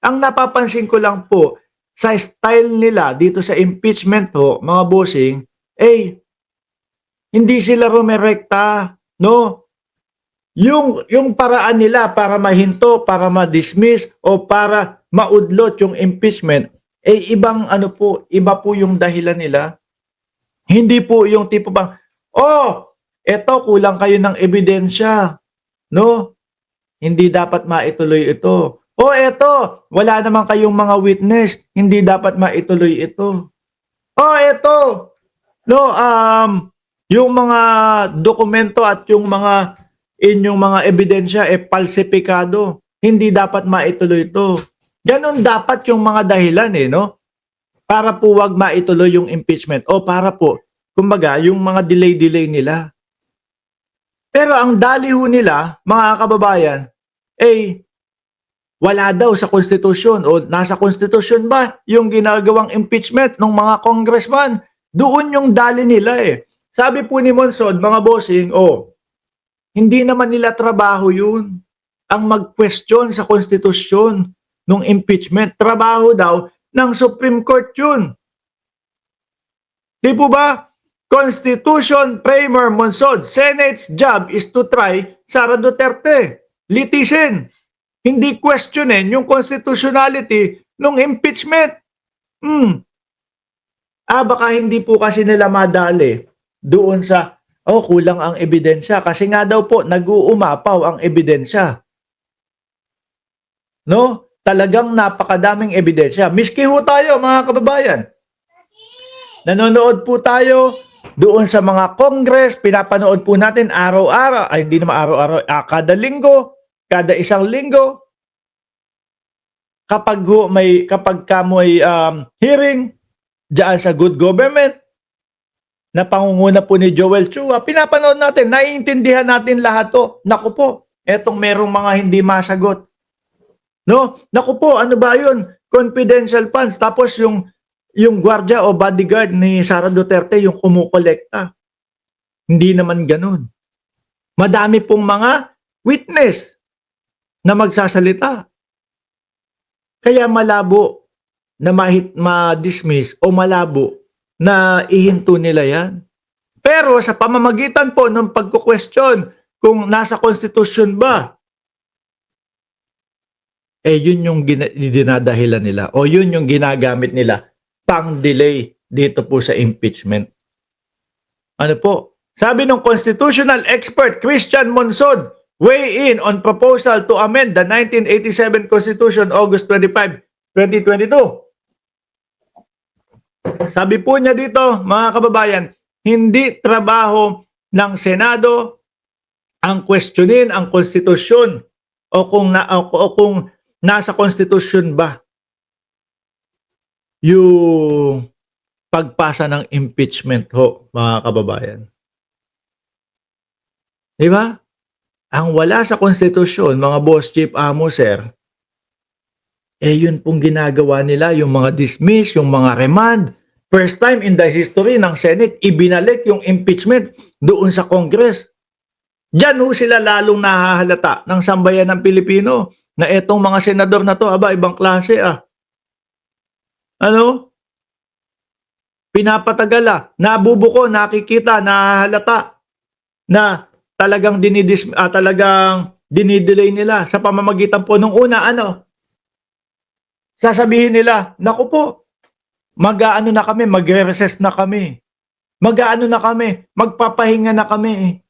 Ang napapansin ko lang po, sa style nila dito sa impeachment ho, mga bossing, eh, hindi sila rumerekta, no? Yung paraan nila para mahinto, para ma-dismiss o para maudlot yung impeachment, eh ibang ano po, iba po yung dahilan nila. Hindi po yung tipo bang, oh, eto kulang kayo ng ebidensya, no? Hindi dapat maituloy ito. Oh, eto, wala naman kayong mga witness, hindi dapat maituloy ito. Oh, eto, no, yung mga dokumento at yung mga inyong mga ebidensya falsipikado. Hindi dapat maituloy ito. Ganon dapat yung mga dahilan no? Para po wag maituloy yung impeachment o para po, kumbaga, yung mga delay-delay nila. Pero ang daliho nila, mga kababayan, eh, wala daw sa konstitusyon o nasa konstitusyon ba yung ginagawang impeachment ng mga congressman? Doon yung dali nila Sabi po ni Monsod, mga bossing, hindi naman nila trabaho yun. Ang mag-question sa konstitusyon ng impeachment, trabaho daw ng Supreme Court yun. Di po ba? Constitution Framer Monsod, Senate's job is to try Sara Duterte. Litisin. Hindi questionin yung constitutionality ng impeachment. Baka hindi po kasi nila madali doon sa, kulang ang ebidensya. Kasi nga daw po, nag-uumapaw ang ebidensya. No? Talagang napakadaming ebidensya. Miski ho tayo, mga kababayan. Nanonood po tayo doon sa mga Congress, pinapanood po natin araw-araw, ay hindi naman araw-araw, kada linggo, kada isang linggo, kapag ka may hearing diyan sa good government na pangunguna po ni Joel Chua, pinapanood natin, naiintindihan natin lahat to. Naku po, etong merong mga hindi masagot. No? Naku po, ano ba 'yun? Confidential funds. Tapos yung gwardiya o bodyguard ni Sara Duterte yung kumukolekta. Hindi naman ganoon. Madami pong mga witness na magsasalita. Kaya malabo na ma-dismiss o malabo na ihinto nila yan. Pero sa pamamagitan po ng pagko-question kung nasa konstitusyon ba, yun yung dinadahilan nila o yun yung ginagamit nila pang-delay dito po sa impeachment. Ano po? Sabi ng constitutional expert Christian Monsod, weigh in on proposal to amend the 1987 Constitution August 25, 2022. Sabi po niya dito, mga kababayan, hindi trabaho ng Senado ang questionin ang konstitusyon o kung nasa konstitusyon ba yung pagpasa ng impeachment ho, mga kababayan. Di ba? Ang wala sa konstitusyon, mga boss, chief, amo, sir, yun pong ginagawa nila, yung mga dismiss, yung mga remand. First time in the history ng Senate, ibinalik yung impeachment doon sa Congress. Diyan ho sila lalong nahahalata ng sambayan ng Pilipino na etong mga senador na to, ibang klase Ano? Pinapatagal nabubuko, nakikita, nahahalata na talagang dinidelay nila sa pamamagitan po nung una sasabihin nila, naku po, mag-aano na kami, magre-recess na kami. Mag-aano na kami, magpapahinga na kami.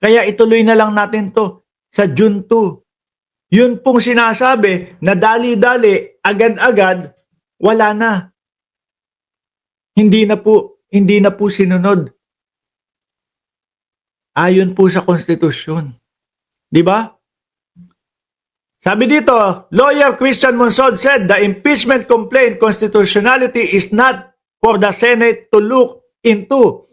Kaya ituloy na lang natin to sa June 2. Yun pong sinasabi na dali-dali, agad-agad, wala na. Hindi na po sinunod. Ayon po sa konstitusyon. Di ba? Sabi dito, lawyer Christian Monsod said the impeachment complaint constitutionality is not for the Senate to look into.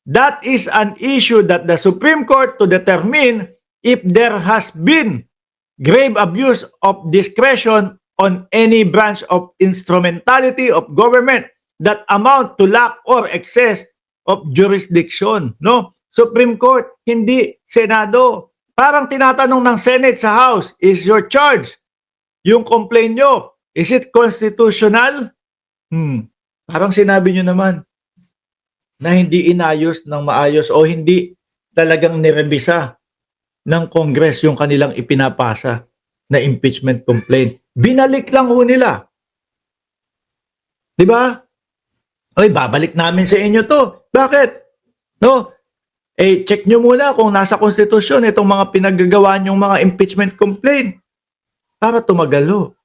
That is an issue that the Supreme Court to determine if there has been grave abuse of discretion on any branch of instrumentality of government that amount to lack or excess of jurisdiction. No? Supreme Court, hindi Senado. Parang tinatanong ng Senate sa House, is your charge Yung complaint nyo, is it constitutional? Parang sinabi nyo naman na hindi inayos ng maayos o hindi talagang nirebisa ng Congress yung kanilang ipinapasa na impeachment complaint. Binalik lang ho nila. Di ba? Oy, babalik namin sa inyo to. Bakit? No? Check nyo muna kung nasa konstitusyon itong mga pinaggagawa nyong mga impeachment complaint para tumagalo.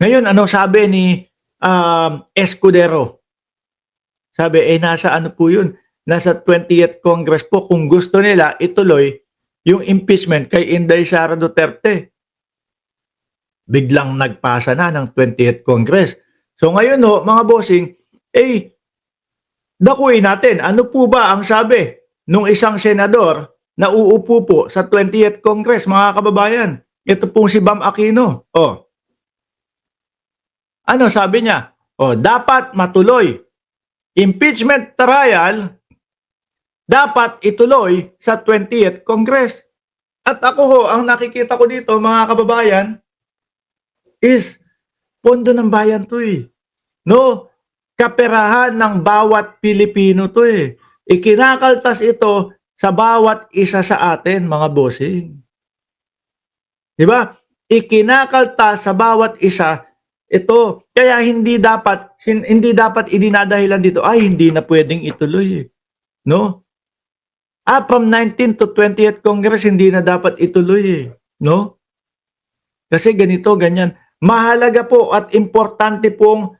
Ngayon, ano sabi ni Escudero? Sabi, nasa ano po yun? Nasa 20th Congress po kung gusto nila ituloy yung impeachment kay Inday Sara Duterte. Biglang nagpasa na ng 20th Congress. So ngayon ho, mga bossing, dakuin natin, ano po ba ang sabi nung isang senador na uupo po sa 20th Congress, mga kababayan? Ito pong si Bam Aquino. Ano sabi niya? Dapat matuloy. Impeachment trial dapat ituloy sa 20th Congress. At ako ho, ang nakikita ko dito, mga kababayan, is pondo ng bayan to eh. No? Kaperahan ng bawat Pilipino to eh. Ikinakaltas ito sa bawat isa sa atin, mga bossing. Diba? Ikinakaltas sa bawat isa ito. Kaya hindi dapat idinadahilan dito, hindi na pwedeng ituloy eh. No? From 19th to 20th Congress, hindi na dapat ituloy eh. No? Kasi ganito, ganyan. Mahalaga po at importante pong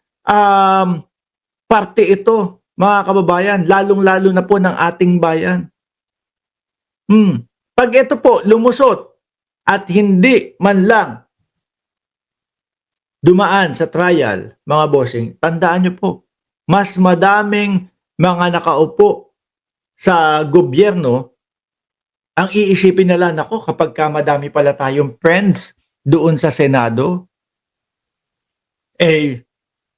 parte ito, mga kababayan, lalong-lalo na po ng ating bayan. Pag ito po lumusot at hindi man lang dumaan sa trial, mga bossing, tandaan nyo po, mas madaming mga nakaupo sa gobyerno ang iisipin nila, nako, kapag madami pala tayong friends doon sa Senado,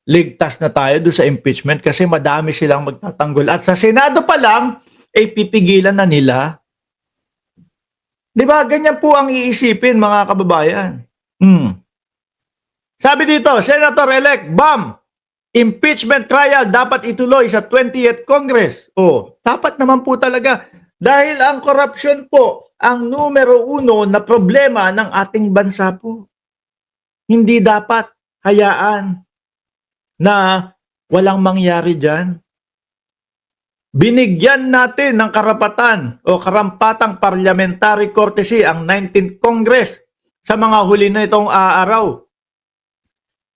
ligtas na tayo doon sa impeachment kasi madami silang magtatanggol. At sa Senado pa lang, pipigilan na nila. Di ba? Ganyan po ang iisipin, mga kababayan. Sabi dito, Senator-elect Bam, impeachment trial dapat ituloy sa 20th Congress. Dapat naman po talaga. Dahil ang corruption po, ang numero uno na problema ng ating bansa po. Hindi dapat hayaan na walang mangyari dyan. Binigyan natin ng karapatan o karampatang parliamentary courtesy ang 19th Congress sa mga huli na itong araw.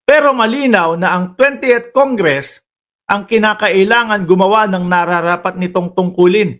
Pero malinaw na ang 20th Congress ang kinakailangan gumawa ng nararapat nitong tungkulin.